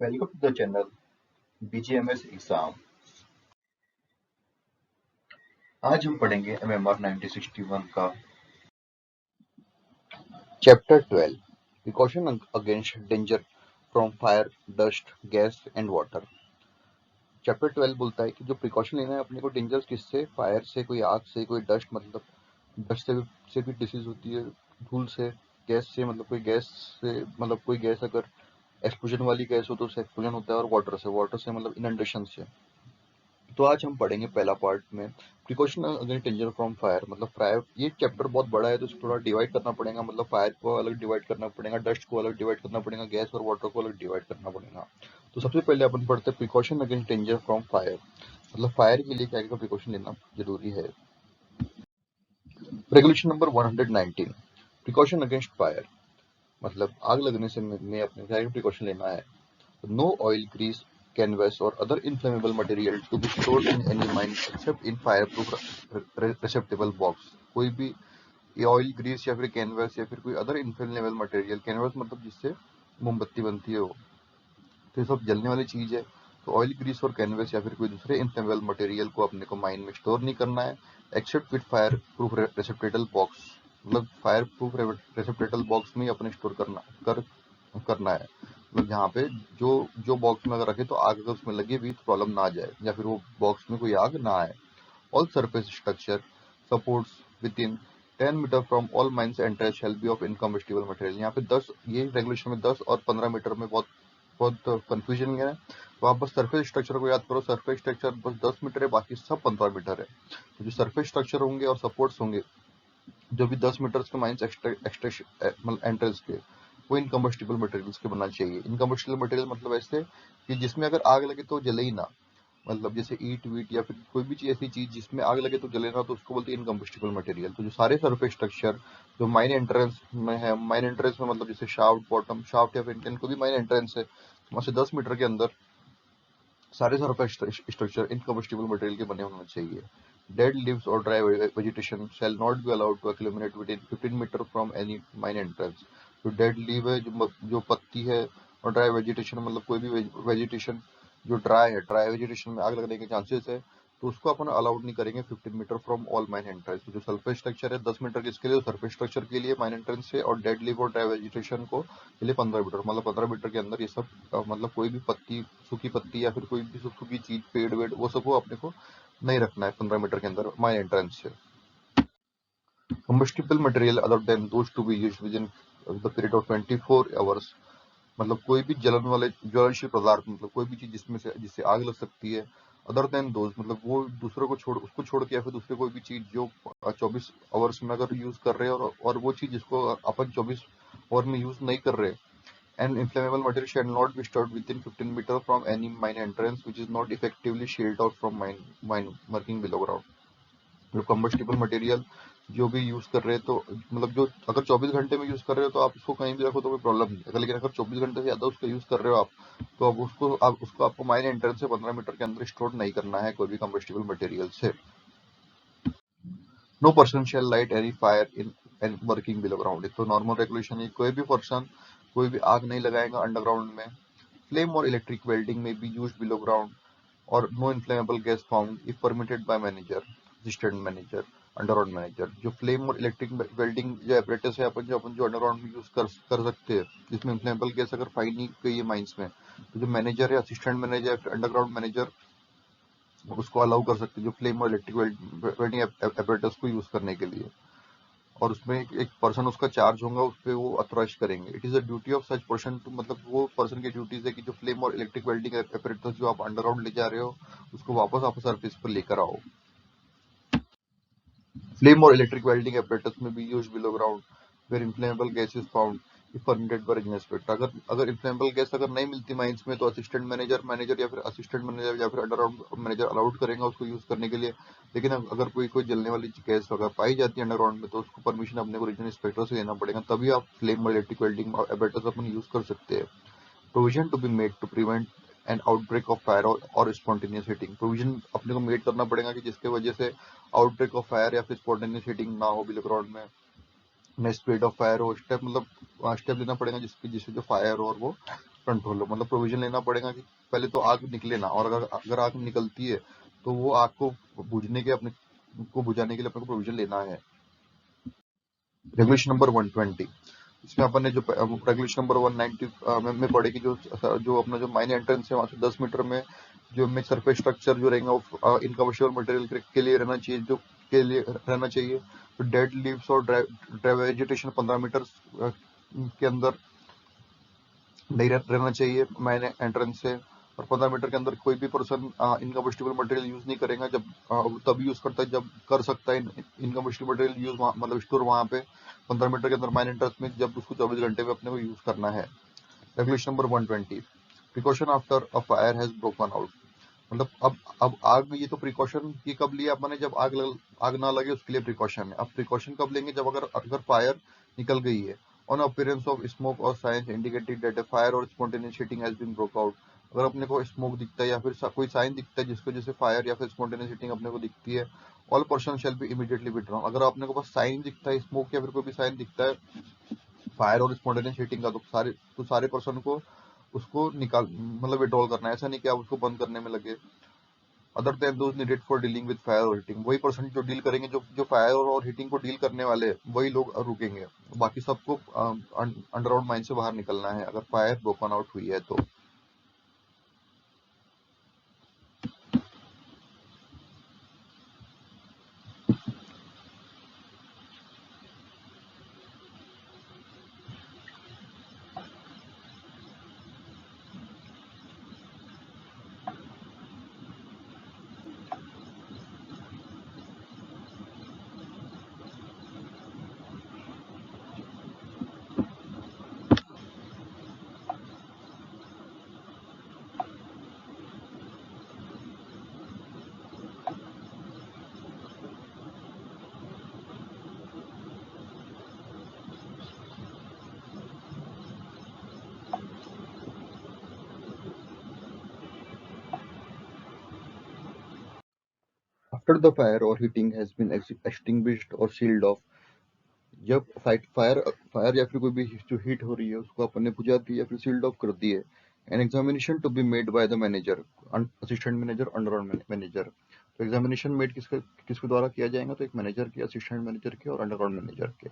Welcome to the channel BGMS exam. आज हम पढ़ेंगे MMR 1961 का chapter 12 precaution against danger from fire, dust, gas and water. Chapter 12 बोलता है कि जो प्रिकॉशन लेना है अपने को डेंजर किससे, फायर से, कोई आग से, कोई डस्ट मतलब डस्ट से भी डिसीज होती है, धूल से, गैस से मतलब कोई गैस से मतलब कोई गैस अगर एक्सप्लोजन वाली गैस हो तो उससे एक्सप्लोजन होता है, और वाटर से मतलब इनंडेशन से। तो आज हम पढ़ेंगे पहला पार्ट में precaution against danger from fire. मतलब फायर, ये चैप्टर बहुत बड़ा है तो इसको थोड़ा डिवाइड करना पड़ेगा। मतलब फायर को अलग डिवाइड करना पड़ेगा, डस्ट को अलग डिवाइड करना पड़ेगा, गैस और वाटर को अलग डिवाइड करना पड़ेगा। तो सबसे पहले अपन पढ़ते हैं precaution against danger from fire. मतलब फायर के लिए क्या क्या प्रिकॉशन लेना जरूरी है। Regulation number 119, precaution against fire. मतलब आग लगने से में अपने क्या प्रिकॉशन लेना है। No oil, grease, canvas or other inflammable material to be stored in any mine except in fireproof receptacle box। कोई भी ये ऑयल, ग्रीस या फिर कैनवस या फिर कोई अदर इनफ्लेमेबल मटेरियल, कैनवस मतलब जिससे मोमबत्ती बनती है वो, तो ये सब जलने वाली चीज है। तो ऑयल, ग्रीस और कैनवस या फिर कोई दूसरे इनफ्लेमेबल मटेरियल को अपने को माइन में स्टोर नहीं करना है except with fire proof receptacle box. मतलब फायर प्रूफ रेसिप्टेबल बॉक्स में ही अपने स्टोर करना है। मतलब यहाँ पे जो जो बॉक्स में अगर रखे तो आग अगर उसमें लगी भी तो प्रॉब्लम ना आ जाए, या फिर वो बॉक्स में कोई आग ना आए। All surface structure supports within 10 metres from all mines entrance shall be of incombustible material. यहाँ पे 10, ये रेगुलेशन में 10 और 15 मीटर में बहुत बहुत कंफ्यूजन है। तो आप बस सरफेस स्ट्रक्चर को याद करो, सरफेस स्ट्रक्चर बस 10 मीटर है, बाकी सब 15 मीटर है। तो जो सरफेस स्ट्रक्चर होंगे और सपोर्ट्स होंगे जो भी 10 मीटर के माइंस मतलब एंट्रेंस के, वो इनकम्बस्टिबल मटेरियल्स के बनना चाहिए। इनकम्बस्टिबल मटेरियल मतलब ऐसे कि जिसमें अगर आग लगे तो जले ही ना। मतलब जैसे ईट वीट या फिर कोई भी चीज, ऐसी चीज जिसमें आग लगे तो जले ना, तो उसको बोलते हैं इनकम्बस्टिबल मटेरियल। तो जो सारे सरफेस स्ट्रक्चर जो माइन एंट्रेंस में है, माइन एंट्रेंस में मतलब जैसे शाफ्ट, बॉटम शाफ्ट या फिर इनका भी माइन एंट्रेंस है, वहां से 10 मीटर के अंदर सारे सरफेस स्ट्रक्चर इनकम्बस्टिबल मटेरियल के बने होना चाहिए। डेड लीव्स और dry vegetation shall not be allowed to accumulate within 15 metres from any mine entrance. जो डेड लीव है, जो पत्ती है, और ड्राई वेजिटेशन मतलब कोई भी वेजिटेशन जो ड्राई है, ड्राई वेजिटेशन में आग लगने के चांसेस है, तो उसको अपन अलाउड नहीं करेंगे 15 metres from all mine entrance. तो जो सरफेस स्ट्रक्चर है 10 मीटर किसके लिए, सरफेस स्ट्रक्चर के लिए माइन एंट्रेंस से, और डेड लीव और ड्राई वेजिटेशन को के लिए 15 मीटर, मतलब 15 मीटर के अंदर ये सब मतलब कोई भी पत्ती, सूखी पत्ती या फिर कोई भी सूखी चीज, पेड़ वेड़, वो सब को अपने को नहीं रखना है 15 मीटर के अंदर माइन एंट्रेंस से। Combustible material other than those to be used with in the period of 24 hours. मतलब कोई भी जलन वाले ज्वलनशील पदार्थ, मतलब कोई भी चीज जिससे आग लग सकती है, अदर देन दोज मतलब वो दूसरे को छोड़, उसको छोड़ के या फिर दूसरे कोई भी चीज जो 24 आवर्स में अगर यूज कर रहे हैं, और वो चीज जिसको अपन 24 आवर में यूज नहीं कर रहे। An inflammable material shall not be stored within 15 meters from any mine entrance which is not effectively shielded out from mine working below ground। जो combustible material जो भी यूज कर रहे हैं, तो मतलब जो अगर 24 घंटे में यूज कर रहे हो तो आप उसको कहीं भी रखो तो कोई प्रॉब्लम नहीं है। अगर लेकिन अगर 24 घंटे से ज्यादा उसका यूज कर रहे हो आप, तो अब उसको आपको माइन एंट्रेंस से 15 मीटर के अंदर स्टोर नहीं करना है कोई भी combustible मटेरियल से। No person shall light any fire in and working below ground. एक तो नॉर्मल रेगुलेशन है, कोई भी पर्सन कोई भी आग नहीं लगाएगा अंडरग्राउंड में। Flame or electric welding may be used below ground, or no inflammable gas found if permitted by manager, assistant manager, underground manager. जो फ्लेम और इलेक्ट्रिक वेल्डिंग जो एपरेटस है अपन जो अंडरग्राउंड में यूज कर सकते हैं, जिसमें इन्फ्लेमेबल गैस अगर फाइंड नहीं गई है माइंस में, तो जो मैनेजर है, असिस्टेंट मैनेजर या फिर अंडरग्राउंड मैनेजर उसको अलाउ कर सकते हैं जो फ्लेम और इलेक्ट्रिक वेल्डिंग एपरेटस को यूज करने के लिए। और उसमें एक पर्सन उसका चार्ज होगा, उस पर वो अथोराइज करेंगे। It is a duty of such person to, मतलब वो पर्सन की ड्यूटीज है कि जो फ्लेम और इलेक्ट्रिक वेल्डिंग एपरेटस जो आप अंडरग्राउंड ले जा रहे हो उसको वापस आप सरफेस पर लेकर आओ। फ्लेम और electric welding apparatus may be used below ground where inflammable gas is found if permitted by regional inspector. अगर इन्फ्लेमेबल गैस अगर नहीं मिलती माइंस में, तो असिस्टेंट मैनेजर या फिर असिस्टेंट मैनेजर या फिर अंडरग्राउंड मैनेजर अलाउड करेंगा उसको यूज करने के लिए। लेकिन अगर कोई जलने वाली गैस अगर पाई जाती है अंडरग्राउंड में, तो उसको परमिशन अपने को रीजनल इंस्पेक्टर से लेना पड़ेगा, तभी आप फ्लेम और इलेक्ट्रिक वेल्डिंग एपरेटस अपन यूज कर सकते हैं। Provision to be made to prevent an outbreak of fire और स्पॉन्टेनियस हीटिंग। प्रोविजन अपने को मेड करना पड़ेगा कि जिसके वजह से आउटब्रेक ऑफ फायर या फिर स्पॉन्टेनियस हीटिंग ना हो बिलो ग्राउंड में, न स्पीड ऑफ फायर हो। स्टेप मतलब स्टेप लेना पड़ेगा जिससे जो फायर हो और वो कंट्रोल हो, मतलब प्रोविजन लेना पड़ेगा कि पहले तो आग निकले ना, और अगर आग निकलती है तो वो आग को बुझाने के लिए अपने को प्रोविजन लेना है। रेगुलेशन नंबर 120, इसमें अपन ने जो रेगुलेशन नंबर 190 में पढ़े कि जो अपना जो माइन एंट्रेंस है वहां से 10 मीटर में जो में सरफेस स्ट्रक्चर जो रहेगा वो इनकम्बस्टिबल मटेरियल के लिए रहना चाहिए, तो डेड लीव्स और ड्राई वेजिटेशन 15 मीटर के अंदर नहीं रहना चाहिए माइन एंट्रेंस से, और 15 मीटर के अंदर कोई भी पर्सन इनकम्बस्टिबल मटेरियल यूज नहीं करेगा, जब तब यूज करता है जब कर सकता है इनकम्बस्टिबल मटेरियल यूज, मतलब स्टोर वहां पे 15 मीटर के अंदर माइन एंट्रेंस में, जब उसको 24 घंटे में अपने को यूज करना है। Regulation number 120, precaution after a fire has broken out, मतलब अब आग, ये तो प्रिकॉशन ये कब लिया अपने, जब आग ना लगे उसके लिए प्रिकॉशन है। अब प्रिकॉशन कब लेंगे, जब अगर फायर निकल गई है। ऑन अपीयरेंस ऑफ स्मोक और signs indicated that a fire और spontaneous heating has been broke out, अगर अपने को स्मोक दिखता है या फिर कोई साइन दिखता है जिसको जैसे फायर या फिर स्पॉन्टेनियस हीटिंग अपने को दिखती है, all person shall be immediately withdrawn, अगर अपने को बस साइन दिखता है स्मोक या फिर कोई भी साइन दिखता है फायर और स्पॉन्टेनियस हीटिंग का, तो सारे पर्सन को उसको निकाल, मतलब विड्रॉल करना है। ऐसा नहीं कि आप उसको बंद करने में लगे। Other than those needed for dealing with fire और हीटिंग, वही पर्सन जो डील करेंगे, जो फायर और हीटिंग को डील करने वाले हैं, वही लोग रुकेंगे, बाकी सबको अंडरग्राउंड माइन से बाहर निकलना है अगर फायर ब्रोकन आउट हुई है तो। आफ्टर द फायर और हीटिंग हैज बीन एक्सटिंग्विश्ड और सील्ड ऑफ, जब फायर फायर या फिर कोई भी जो हीट हो रही है उसको अपन ने बुझा दी या फिर सील्ड ऑफ कर दी है, an examination to be made by the manager, assistant manager, underground manager, तो एग्जामिनेशन मेड किसके द्वारा किया जाएगा, तो एक मैनेजर के, असिस्टेंट मैनेजर के और अंडरग्राउंड मैनेजर के।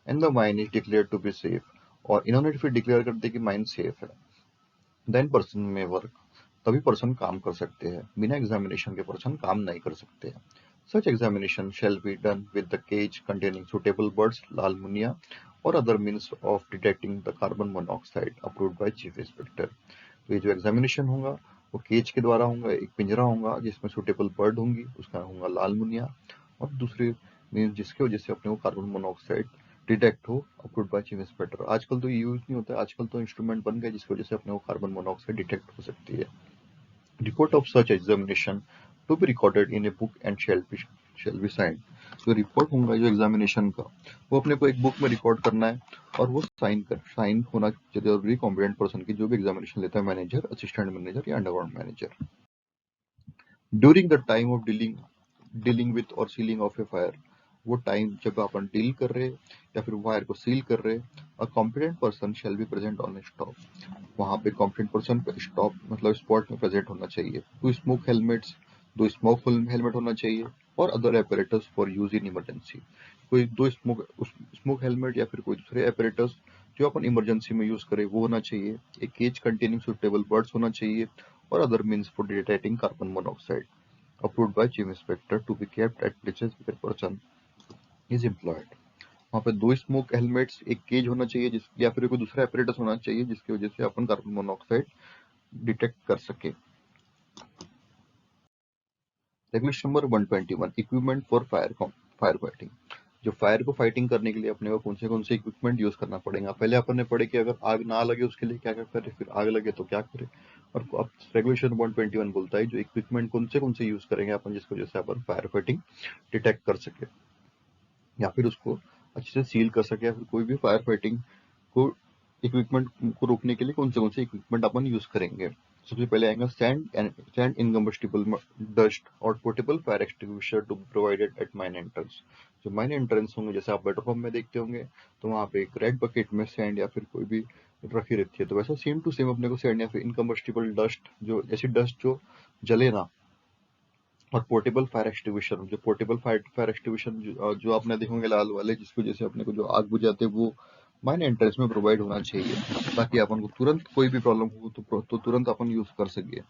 And the mine is declare to be safe, और इन्होंने फिर डिक्लेयर कर दिया कि माइन सेफ है। देन पर्सन में वर्क, तभी पर्सन काम कर सकते हैं, बिना एग्जामिनेशन के पर्सन काम नहीं कर सकते हैं। Such examination shall be done with the cage containing suitable birds, लाल मुनिया और other means of detecting the carbon monoxide approved by chief inspector. तो ये जो एग्जामिनेशन होगा वो केज के द्वारा होगा, एक पिंजरा होगा जिसमें सुटेबल बर्ड होंगी, उसका होगा लाल मुनिया, और दूसरे मीन्स जिसकी वजह से अपने को कार्बन मोनोऑक्साइड डिटेक्ट हो, अप्रूव्ड बाय चीफ इंस्पेक्टर। आजकल तो ये यूज नहीं होता है, आजकल तो इंस्ट्रूमेंट बन गए जिसकी वजह से अपने को कार्बन मोनोऑक्साइड डिटेक्ट हो सकती है। Report of such examination to be recorded in a book and shall be signed, जो रिपोर्ट होगा जो एग्जामिनेशन का वो अपने को एक बुक में रिकॉर्ड करना है, और वो साइन होना जरूरी कॉम्पिटेंट पर्सन की, जो भी एग्जामिनेशन लेता है, मैनेजर, असिस्टेंट मैनेजर या underground manager. During the time of dealing with और सीलिंग ऑफ ए फायर, वो टाइम जब अपन डील कर रहे हैं या फिर फायर को सील कर रहे हैं, a competent person shall be present on stop, वहां पे कॉम्पिटेंट पर्सन स्टॉप मतलब स्पॉट में प्रेजेंट होना चाहिए। टू स्मोक हेलमेट्स, दो स्मोक हेलमेट होना चाहिए, और other apparatus for use in emergency, कोई दो स्मोक हेलमेट या फिर कोई दूसरे एपरेटस जो अपन इमरजेंसी में यूज करें वो होना चाहिए। एक केज कंटेनिंग सुटेबल बर्ड्स होना चाहिए, और other means for detecting carbon monoxide approved by chief inspector to be kept at places where person is employed. वहाँ पे दो स्मोक हेलमेट्स, एक केज होना चाहिए जिस या फिर कोई दूसरा एपरेटस होना चाहिए जिसकी वजह से अपन कार्बन मोनोऑक्साइड डिटेक्ट कर सके। Regulation number 121, equipment for fire fighting, जो फायर को फाइटिंग करने के लिए अपने को कौन से इक्विपमेंट यूज करना पड़ेगा। पहले अपन ने पढ़े कि अगर आग ना लगे उसके लिए क्या क्या करे, फिर आग लगे तो क्या करे, और अब रेगुलेशन 121 बोलता है जो इक्विपमेंट कौन से यूज करेंगे अपन जिसकी वजह से अपन फायर फाइटिंग डिटेक्ट कर सके या फिर उसको अच्छे से सील कर सके, या फिर कोई भी फायर फाइटिंग को इक्विपमेंट को रोकने के लिए कौन से इक्विपमेंट अपन यूज करेंगे। सबसे पहले आएगा सैंड इनकम्बस्टिबल डस्ट और portable fire extinguisher to be provided at mine entrance, जो माइन एंट्रेंस होंगे जैसे आप पेट्रोल पंप में देखते होंगे, तो वहाँ पे एक रेड बकेट में सैंड या फिर कोई भी रखी रहती है। तो वैसा सेम टू सेम अपने को सैंड या फिर इनकम्बस्टिबल डस्ट, जो ऐसी डस्ट जो जले ना, और पोर्टेबल फायर एक्सटिंग्विशर, जो पोर्टेबल फायर एक्सटिंग्विशर जो आपने देखेंगे लाल वाले, जिसकी वजह से अपने को जो आग बुझाते हैं वो माइन एंट्रेंस में प्रोवाइड होना चाहिए, ताकि अपन को तुरंत कोई भी प्रॉब्लम हो तो तुरंत अपन यूज कर सके।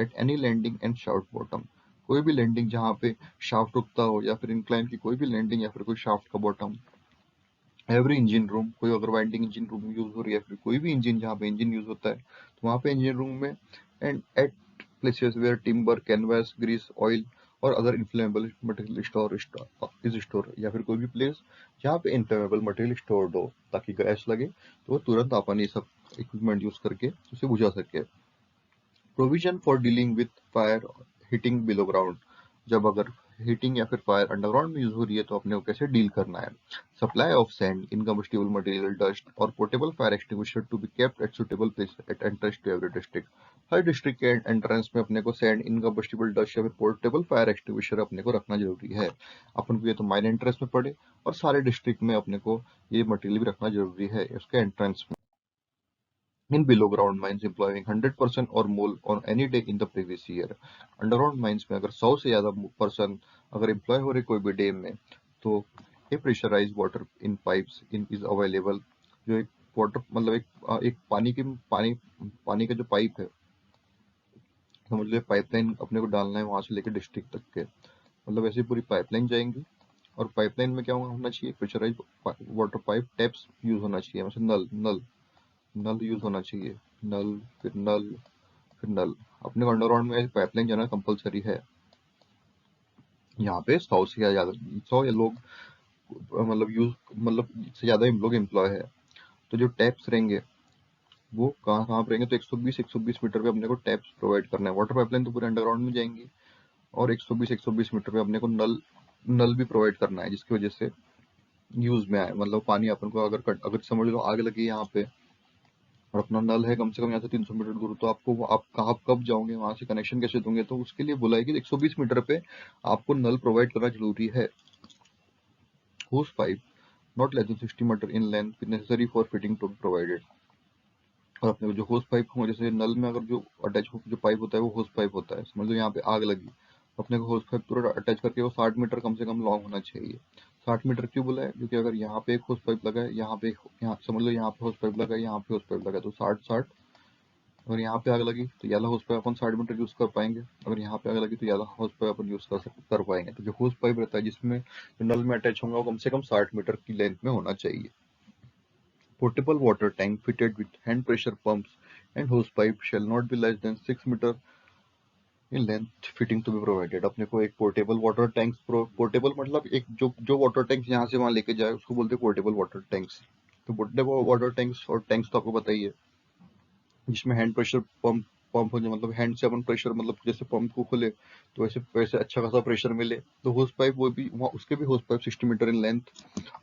At any landing and shaft bottom, कोई भी लैंडिंग जहाँ पे शाफ्ट रुकता हो, या फिर इंक्लाइन की कोई भी लैंडिंग या फिर कोई शाफ्ट का बॉटम। एवरी इंजन रूम, कोई अगर वाइंडिंग इंजन रूम यूज हो रही है, फिर कोई भी इंजन जहाँ पे इंजन यूज होता है, तो वहाँ पे इंजन रूम में। And at places where timber, canvas, grease, oil और other inflammable material is store, या फिर कोई भी प्लेस जहाँ पे इन्फ्लेमेबल मटेरियल स्टोर्ड हो, ताकि गैस लगे तो वो तुरंत अपन ये सब इक्विपमेंट यूज करके उसे बुझा सके। Provision for dealing with fire heating below ground, जब अगर हीटिंग या फिर फायर अंडरग्राउंड में यूज हो रही है तो अपने को कैसे डील करना है। Supply of sand, incombustible material, dust और portable fire extinguisher to be kept at suitable place at entrance to every district. हर डिस्ट्रिक्ट के एंट्रेंस में अपने को सैंड, इनकम्बस्टिबल डस्ट या फिर पोर्टेबल फायर एक्सटिंग्विशर अपने को रखना जरूरी है। अपन को ये तो माइन एंट्रेंस में पड़े, और सारे डिस्ट्रिक्ट में अपने को ये मटेरियल भी रखना जरूरी है उसके एंट्रेंस में। In below ground mines employing 100% or more on any day in the previous year, underground mines में अगर 100 से ज्यादा पर्सन अगर एम्प्लॉय हो रहे कोई भी डे में, तो a pressurise water in pipes in is available, जो एक वाटर मतलब एक पानी का जो पाइप है, समझ लो पाइपलाइन अपने को डालना है वहां से लेकर डिस्ट्रिक्ट तक के, मतलब ऐसे पूरी पाइपलाइन जाएंगी। और पाइपलाइन में क्या होना चाहिए, pressurise water pipe taps use होना चाहिए, मतलब नल नल नल यूज होना चाहिए। नल, फिर नल, फिर नल। अपने को अंडरग्राउंड में पाइपलाइन जाना कंपलसरी है। यहाँ पे 100 से ज्यादा 100 या लोग मतलब से ज्यादा लोग एम्प्लॉय है, तो जो टैप्स रहेंगे वो कहाँ कहाँ पे रहेंगे, तो 120 मीटर पे अपने को टैप्स प्रोवाइड करना है। वाटर पाइपलाइन तो पूरे अंडरग्राउंड में जाएंगी, और 120 मीटर पे अपने को नल नल भी प्रोवाइड करना है, जिसकी वजह से यूज में आए। मतलब पानी अपन को अगर समझ लो आग लगी यहाँ पे, और अपना नल है कम से कम यहाँ से 300 मीटर दूर, तो आपको आप कहाँ कब जाओगे, वहां से कनेक्शन कैसे दोगे, तो उसके लिए बोला है कि 120 मीटर पे आपको नल प्रोवाइड करना जरूरी है। Hose pipe not less than 60 metres in length necessary for fitting to be provided, और अपने को जो होस पाइप हो, जैसे नल में अगर जो अटैच जो पाइप होता है वो होस पाइप होता है, समझ लो यहाँ पे आग लगी, अपने को होस पाइप पूरा अटैच करके वो 60 मीटर कम से कम लॉन्ग होना चाहिए। 60 मीटर क्यों बोला है, क्योंकि अगर यहाँ पे एक होस पाइप लगा है, यहाँ समझ लो यहाँ पे होस पाइप लगा है, यहाँ पे होस पाइप लगा है, तो 60 60। अगर यहाँ पे आग लगी तो ज्यादा होस पाइप अपन 60 मीटर यूज कर पाएंगे, अगर यहाँ पे आग लगी तो ज्यादा होस पाइप अपन यूज कर पाएंगे। तो जो होस पाइप रहता है जिसमें जो नल में अटैच होगा वो कम से कम 60 मीटर की लेंथ में होना चाहिए। Portable water tank fitted with hand pressure pumps and hose pipe shall not be less than 6 metres in length fitting to be provided. अपने को एक पोर्टेबल वाटर टैंक्स, पोर्टेबल मतलब एक जो वाटर टैंक्स यहाँ से वहां लेके जाए उसको बोलते हैं पोर्टेबल वाटर टैंक्स। तो पोर्टेबल वाटर टैंक्स और टैंक्स तो आपको बताइए, जिसमें हैंड प्रेशर पंप हो जाए, मतलब हैंड से अपन प्रेशर, मतलब जैसे पंप को खोले तो वैसे वैसे अच्छा खासा प्रेशर मिले। तो होस पाइप वो भी वहाँ उसके भी hose pipe 60 metres in length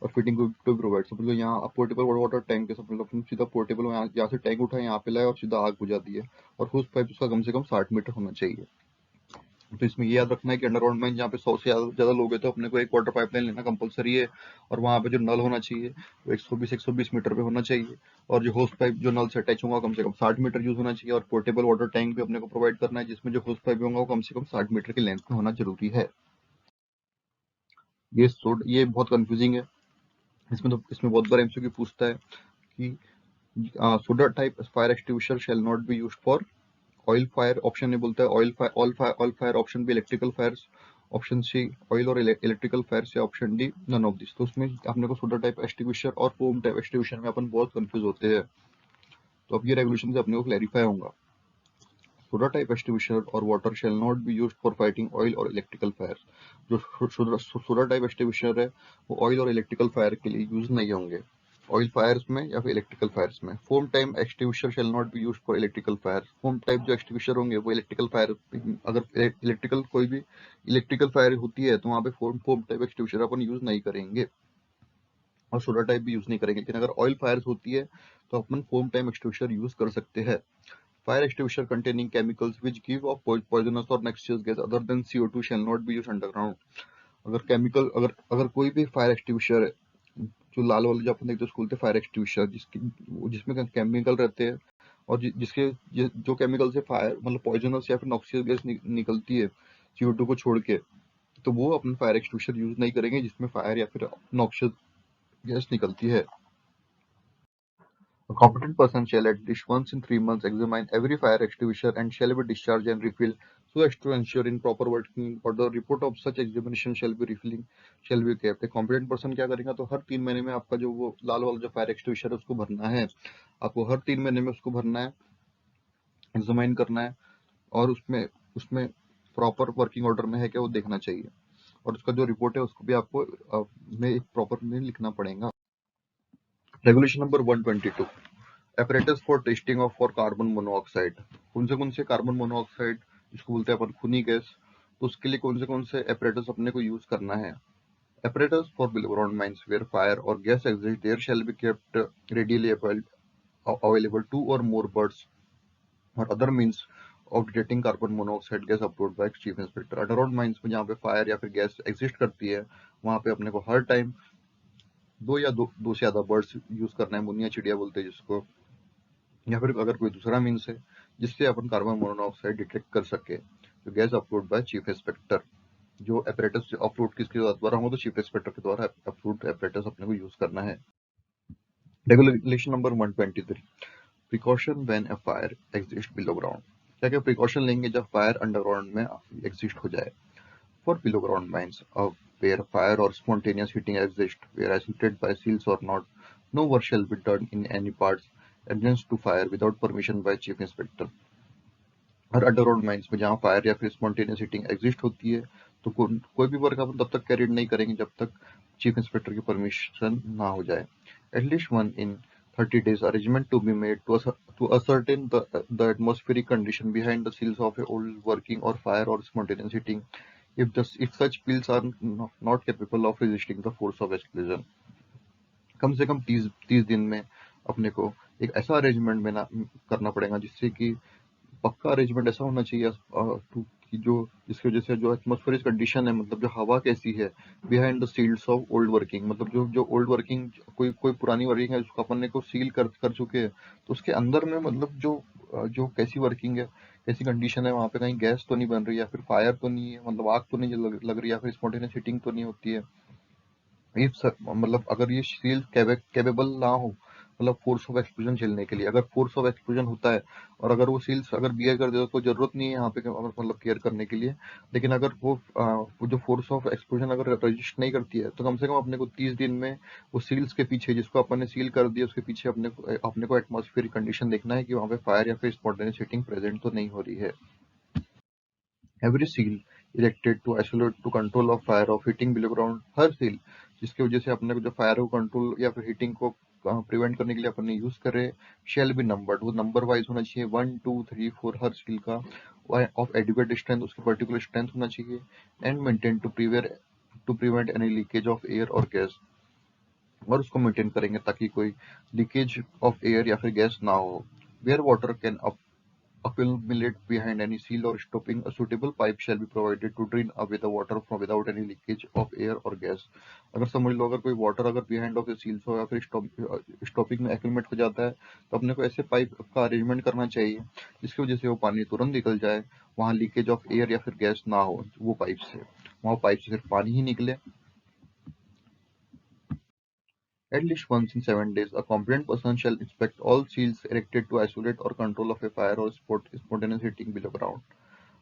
और फिटिंग टू प्रोवाइड। समझ लो यहाँ आप पोर्टेबल वाटर टैंक है, समझ लो अपन सीधा पोर्टेबल यहाँ से टैंक उठाए, यहाँ पे लाए और सीधा आग बुझा दिए, और होस पाइप उसका कम से कम 60 मीटर होना चाहिए। तो इसमें ये याद रखना है कि अंडरग्राउंड माइन जहाँ पे 100 से ज्यादा लोग हैं तो अपने को एक वाटर पाइपलाइन लेना कंपलसरी है, और वहाँ पे जो नल होना चाहिए वो 120 मीटर पे होना चाहिए, और जो होस पाइप जो नल से अटैच होगा कम से कम 60 मीटर यूज होना चाहिए, और पोर्टेबल वाटर टैंक भी अपने को प्रोवाइड करना है जिसमें जो होस पाइप होगा वो कम से कम 60 मीटर की लेंथ में होना जरूरी है। ये बहुत कंफ्यूजिंग है। इसमें बहुत बार एमसीक्यू पूछता है कि soda type fire extinguisher shall not be used for oil fire, option A बोलता है oil fire, option B electrical fires, option C oil और इलेक्ट्रिकल फायर से, option D none of this. तो उसमें अपने को सोडा टाइप एक्सटिंग्विशर और foam type extinguisher में अपन बहुत कंफ्यूज होते हैं, तो अब ये रेगुलेशन से अपने को क्लैरिफाई होगा। सोडा टाइप एक्सटिंग्विशर और water shell not be used for fighting oil और इलेक्ट्रिकल फायर। जो सोडा टाइप एक्सटिंग्विशर है वो ऑयल और इलेक्ट्रिकल फायर के लिए यूज नहीं होंगे, ऑयल फायर्स में या फिर इलेक्ट्रिकल फायर्स में। Foam type extinguisher shall not be used for electrical fire. Foam type जो एक्सटिंग्विशर होंगे वो इलेक्ट्रिकल फायर, अगर इलेक्ट्रिकल कोई भी इलेक्ट्रिकल फायर होती है तो वहां पे फोम टाइप एक्सटिंग्विशर अपन यूज नहीं करेंगे, और सोडा टाइप भी यूज नहीं करेंगे। लेकिन अगर ऑयल फायर्स होती है तो अपन फोम टाइप एक्सटिंग्विशर यूज कर सकते हैं। Fire extinguisher containing chemicals which give off poisonous or noxious gas other than CO2 shall not be used underground। अगर केमिकल अगर अगर कोई भी फायर एक्सटिंग्विशर है जो लाल वाले जो अपन देखते हैं उसको बोलते हैं फायर एक्सटिंग्विशर, जिसमें केमिकल रहते हैं, और जो केमिकल से फायर मतलब पॉइजनस या फिर नॉक्सियस गैस निकलती है CO2 को छोड़ के, तो वो अपन फायर एक्सटिंग्विशर यूज नहीं करेंगे जिसमें फायर या फिर नॉक्सियस गैस निकलती है। A competent person shall at least once in 3 months examine every fire extinguisher and shall be discharged and refilled so as to ensure in proper working order. Report of such examination shall be kept. एक competent person क्या करेगा, तो हर 3 महीने में आपका जो वो लाल वाला जो फायर एक्सटिंग्विशर है उसको भरना है, आपको हर 3 महीने में उसको भरना है, एग्जामाइन करना है, और उसमें उसमें प्रॉपर वर्किंग ऑर्डर में है क्या वो देखना चाहिए, और उसका जो रिपोर्ट है उसको भी आपको में एक प्रॉपर में लिखना पड़ेगा। Regulation number 122, apparatus for testing of for carbon monoxide. कौन से कार्बन मोनोऑक्साइड जिसको बोलते हैं अपन खूनी गैस, तो उसके लिए कौन से apparatus अपने को यूज करना है। Apparatus for below ground mines where fire or gas exists there shall be kept readily available 2 or more birds or other means of detecting carbon monoxide gas approved by chief inspector. Underground mines में जहाँ पे fire या फिर gas exist करती है वहाँ पे अपने को हर टाइम दो से ज्यादा बर्ड्स यूज करना है, मुनिया चिड़िया बोलते हैं जिसको, या फिर अगर कोई दूसरा मीन्स है जिससे अपन कार्बन मोनोऑक्साइड डिटेक्ट कर सके, तो gas approved by chief inspector. जो एपरेटस अप्रूव्ड किसके द्वारा होगा, तो चीफ इंस्पेक्टर के द्वारा अप्रूव्ड एपरेटस अपने को यूज करना है। Regulation number 123, precaution when a fire exist below ground. क्या क्या प्रिकॉशन लेंगे जब फायर अंडरग्राउंड में एग्जिस्ट हो जाए। For below ground mines where fire or spontaneous heating exist, where isolated by seals or not, no work shall be done in any parts adjacent to fire without permission by chief inspector। और underground mines में जहाँ fire या फिर spontaneous heating exist होती है, तो कोई भी वर्क अपन तब तक कैरिड नहीं करेंगे जब तक चीफ इंस्पेक्टर की परमिशन ना हो जाए। At least one in 30 days arrangement to be made to ascertain the atmospheric condition behind the seals of a old working or fire or spontaneous heating if such pills are not capable of resisting the force of explosion। कम से कम 30 दिन में अपने को एक ऐसा arrangement में करना पड़ेगा जिससे कि पक्का अरेंजमेंट ऐसा होना चाहिए कि जो जिसकी वजह से जो एटमॉस्फेरिक कंडीशन है, मतलब जो हवा कैसी है behind the seals of old working, मतलब जो ओल्ड वर्किंग कोई पुरानी वर्किंग है जिसको अपन ने को सील कर चुके हैं, तो उसके अंदर में मतलब जो कैसी वर्किंग है, कैसी कंडीशन है, वहाँ पे कहीं गैस तो नहीं बन रही, या फिर फायर तो नहीं है, मतलब आग तो नहीं लग रही, या फिर स्पॉन्टेनियस हीटिंग तो नहीं होती है। मतलब अगर ये सील कैपेबल ना हो मतलब फोर्स ऑफ एक्सप्लोजन झेलने के लिए, अगर फोर्स ऑफ एक्सप्लोजन होता है और अगर वो सील्स अगर बियर कर दे तो कोई जरूरत नहीं है यहाँ पे मतलब केयर करने के लिए। लेकिन अगर वो जो फोर्स ऑफ एक्सप्लोजन अगर रजिस्ट नहीं करती है, तो कम से कम अपने को 30 दिन में वो सील्स के पीछे जिसको अपन ने सील कर दिया उसके पीछे अपने को एटमॉस्फेरिक कंडीशन देखना है कि वहाँ पे फायर या फिर स्पॉन्टेनियस हीटिंग प्रेजेंट तो नहीं हो रही है। Every seal erected to isolate to control of fire of heating below ground, हर सील जिसकी वजह से अपने को जो फायर को कंट्रोल या फिर हीटिंग को प्रिवेंट करने के लिए अपन ने यूज करे, शेल बी नंबर्ड, वो नंबर वाइज होना चाहिए 1 2 3 4 हर सील का, ऑफ एडिक्वेट स्ट्रेंथ, उसकी पर्टिकुलर स्ट्रेंथ होना चाहिए, and maintain to prevent any leakage of air और गैस, और उसको मेंटेन करेंगे ताकि कोई लीकेज ऑफ एयर या फिर गैस ना हो। Where water can accumulate behind any seal or stopping, a suitable pipe shall be provided to drain away the water from without any leakage of air or gas। अगर समझ लो अगर कोई water अगर behind of seals हो या फिर stopping में accumulate हो जाता है, तो अपने को ऐसे पाइप का अरेंजमेंट करना चाहिए जिसकी वजह से वो पानी तुरंत निकल जाए, वहाँ लीकेज ऑफ एयर या फिर गैस ना हो वो पाइप से, वहाँ पाइप से सिर्फ पानी ही निकले। At least once in 7 days, a competent person shall inspect all seals erected to isolate or control of a fire or spontaneous heating below ground।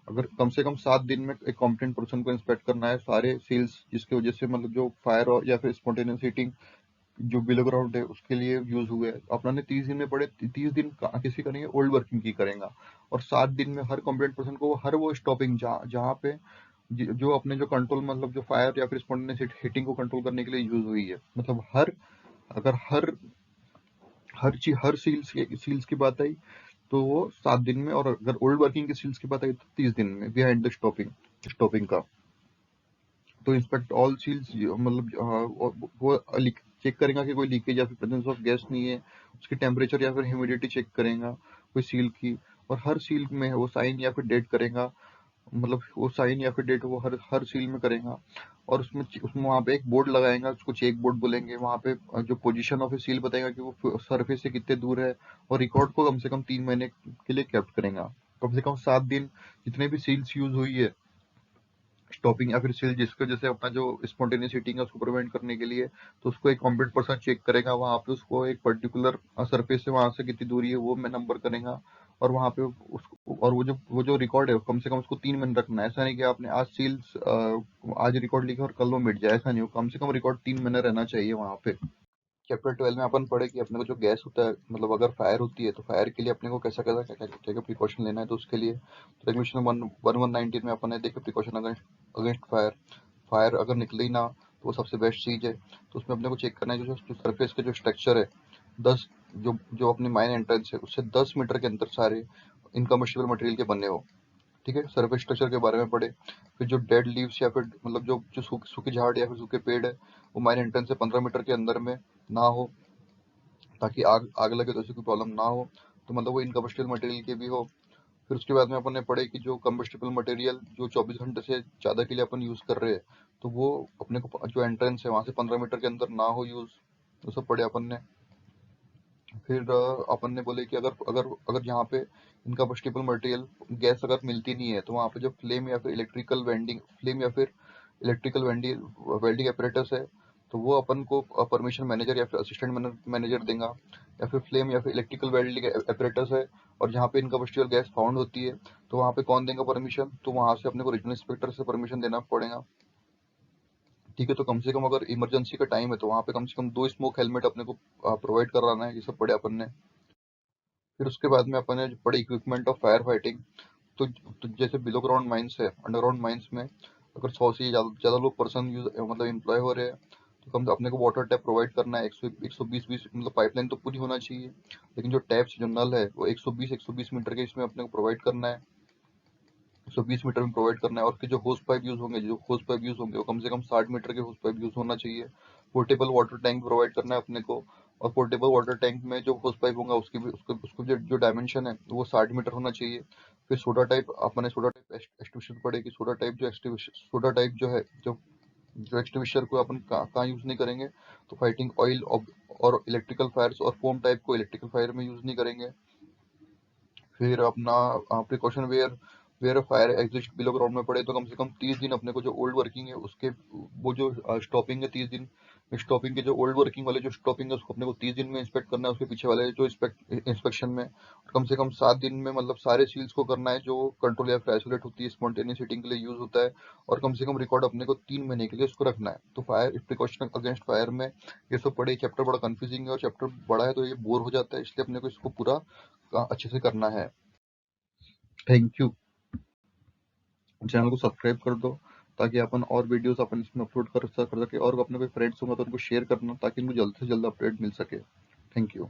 अगर कम से कम 7 दिन में एक कॉम्पिटेंट पर्सन को इंस्पेक्ट करना है सारे सील्स जिसकी वजह से मतलब जो फायर और या फिर स्पॉन्टेनियस हीटिंग जो बिलो ग्राउंड है उसके लिए यूज हुए। अपना ने 30 दिन में पड़े, 30 दिन किसी करेंगे ओल्ड वर्किंग की करेगा, और 7 दिन में हर कॉम्पिटेंट पर्सन को हर वो स्टॉपिंग जहाँ पे जो अपने जो कंट्रोल मतलब जो फायर या फिर स्पॉन्टेनियस हीटिंग को कंट्रोल करने के लिए यूज हुई है, मतलब अगर हर सील्स की बात आई तो वो 7 दिन में, और अगर ओल्ड वर्किंग की सील्स की बात आई तो 30 दिन में बिहाइंड द स्टॉपिंग का। तो इंस्पेक्ट ऑल सील्स मतलब वो चेक करेगा कि कोई लीकेज या फिर प्रेजेंस ऑफ गैस नहीं है, उसकी टेम्परेचर या फिर ह्यूमिडिटी चेक करेगा कोई सील की, और हर सील में वो साइन या फिर डेट करेगा मतलब वो साइन या फिर डेट वो हर हर सील में करेगा। और उसमें वहाँ पे एक बोर्ड लगाएगा, उसको चेक बोर्ड बोलेंगे। वहाँ पे जो पोजीशन ऑफ ए सील बताएगा कि वो सरफेस से कितने दूर है, और रिकॉर्ड को कम से कम 3 महीने के लिए कैप्ट करेगा। कम से कम 7 दिन जितने भी सील्स यूज हुई है स्टॉपिंग या फिर सील, जिसको जैसे अपना जो स्पॉन्टेनियस हीटिंग है उसको प्रिवेंट करने के लिए, तो उसको एक कॉम्पिटेंट पर्सन चेक करेगा। वहाँ पे उसको एक पर्टिकुलर सरफेस से वहां से कितनी दूरी है वो मैं नंबर करेगा। और वहाँ पे उसको, और वो जो रिकॉर्ड है कम से कम उसको 3 महीने रखना है। ऐसा नहीं कि आपने आज सील्स आज रिकॉर्ड लिखा और कल वो मिट जाए, ऐसा नहीं हो। कम से कम रिकॉर्ड 3 महीने रहना चाहिए वहाँ पे। चैप्टर 12 में अपन पढ़े कि अपने को जो गैस होता है, मतलब अगर फायर होती है तो फायर के लिए अपने को कैसा कैसा क्या क्या क्या प्रिकॉशन लेना है। तो उसके लिए तो रेगुलेशन 1119 में अपन ने देखे precaution against against fire. Fire अगर निकले ही ना तो वो सबसे बेस्ट चीज है। तो उसमें अपने को चेक करना है जो सरफेस का जो स्ट्रक्चर है, 10 जो जो अपनी माइन एंट्रेंस है उससे 10 मीटर के अंदर सारे इनकम्बस्टिबल मटेरियल के बने हो। ठीक है, सरफेस स्ट्रक्चर के बारे में पढ़े। फिर जो डेड लीव्स या फिर मतलब जो जो सूखे झाड़ या फिर सूखे पेड़ है वो माइन एंट्रेंस से 15 मीटर के अंदर में ना हो, ताकि आग आग लगे तो ऐसी कोई प्रॉब्लम ना हो। तो मतलब वो इनकम्बस्टिबल मटेरियल के भी हो। फिर उसके बाद में अपन ने पढ़े कि जो कम्बस्टिबल मटेरियल जो 24 घंटे से ज़्यादा के लिए अपन यूज़ कर रहे हैं, तो वो अपने को जो एंट्रेंस है वहाँ से 15 मीटर के अंदर ना हो यूज़। वो सब पढ़े अपन ने। फिर अपन ने बोले कि अगर अगर अगर यहाँ पे इनकम्बस्टिबल मटेरियल गैस अगर मिलती नहीं है तो वहाँ पे जो फ्लेम या फिर इलेक्ट्रिकल वेल्डिंग एपरेटस है, तो वो अपन को परमिशन मैनेजर या फिर असिस्टेंट मैनेजर देगा। या फिर फ्लेम या फिर इलेक्ट्रिकल वेल्डिंग एपरेटस है और जहाँ पे इनकम्बस्टिबल गैस फाउंड होती है, तो वहाँ पे कौन देगा परमिशन? तो वहाँ से अपने को रीजनल इंस्पेक्टर से परमिशन देना पड़ेगा। ठीक है, तो कम से कम अगर इमरजेंसी का टाइम है तो वहाँ पे कम से कम 2 स्मोक हेलमेट अपने को प्रोवाइड कराना है। ये सब पढ़े अपन ने। फिर उसके बाद में अपन ने पढ़े इक्विपमेंट ऑफ फायर फाइटिंग। तो जैसे बिलो ग्राउंड माइंस है, अंडरग्राउंड माइंस में अगर 100 से ज़्यादा लोग पर्सन यूज मतलब एम्प्लॉय हो रहे हैं, तो कम अपने को वाटर टैप प्रोवाइड करना है। 120 मतलब पाइपलाइन तो पूरी होना चाहिए, लेकिन जो टैप्स जो नल है वो 120 मीटर के इसमें अपने को प्रोवाइड करना है। 120 मीटर में प्रोवाइड करना है। और फिर जो होस पाइप यूज होंगे वो कम से कम 60 मीटर के होस पाइप यूज होना चाहिए। पोर्टेबल वाटर टैंक प्रोवाइड करना है अपने को। और पोर्टेबल वाटर टैंक में जो होस पाइप होगा उसकी भी उसको जो डायमेंशन है वो 60 मीटर होना चाहिए। फिर सोडा टाइप एक्सटिंग्विशर पड़े कि सोडा टाइप जो है जो एक्सटिंग्विशर को अपन कहाँ यूज नहीं करेंगे, तो फाइटिंग ऑयल और इलेक्ट्रिकल फायर्स और फोम टाइप को इलेक्ट्रिकल फायर में यूज नहीं करेंगे। फिर अपना precaution where where fire exist below ground में पड़े तो कम से कम 30 दिन अपने को जो ओल्ड वर्किंग है उसके वो जो स्टॉपिंग है 30 दिन। स्टॉपिंग के जो ओल्ड वर्किंग वाले जो स्टॉपिंग है उसको अपने को 30 दिन में इंस्पेक्ट करना है। उसके पीछे वाले जो इंस्पेक्शन में कम से कम 7 दिन में मतलब सारे सील्स को करना है जो कंट्रोल या फिर आइसोलेट होती है, स्पॉन्टेनियस हीटिंग के लिए यूज होता है। और कम से कम रिकॉर्ड अपने को 3 महीने के लिए उसको रखना है। तो फायर प्रिकॉशन अगेंस्ट फायर में ये सब पढ़े। चैप्टर बड़ा कंफ्यूजिंग है और चैप्टर बड़ा है तो ये बोर हो जाता है, इसलिए अपने को इसको पूरा अच्छे से करना है। Thank you. चैनल को सब्सक्राइब कर दो ताकि अपन और वीडियोस अपन इसमें अपलोड कर सके, और अपने कोई फ्रेंड्स होंगे तो उनको शेयर करना ताकि उनको जल्द से जल्द अपडेट मिल सके। Thank you.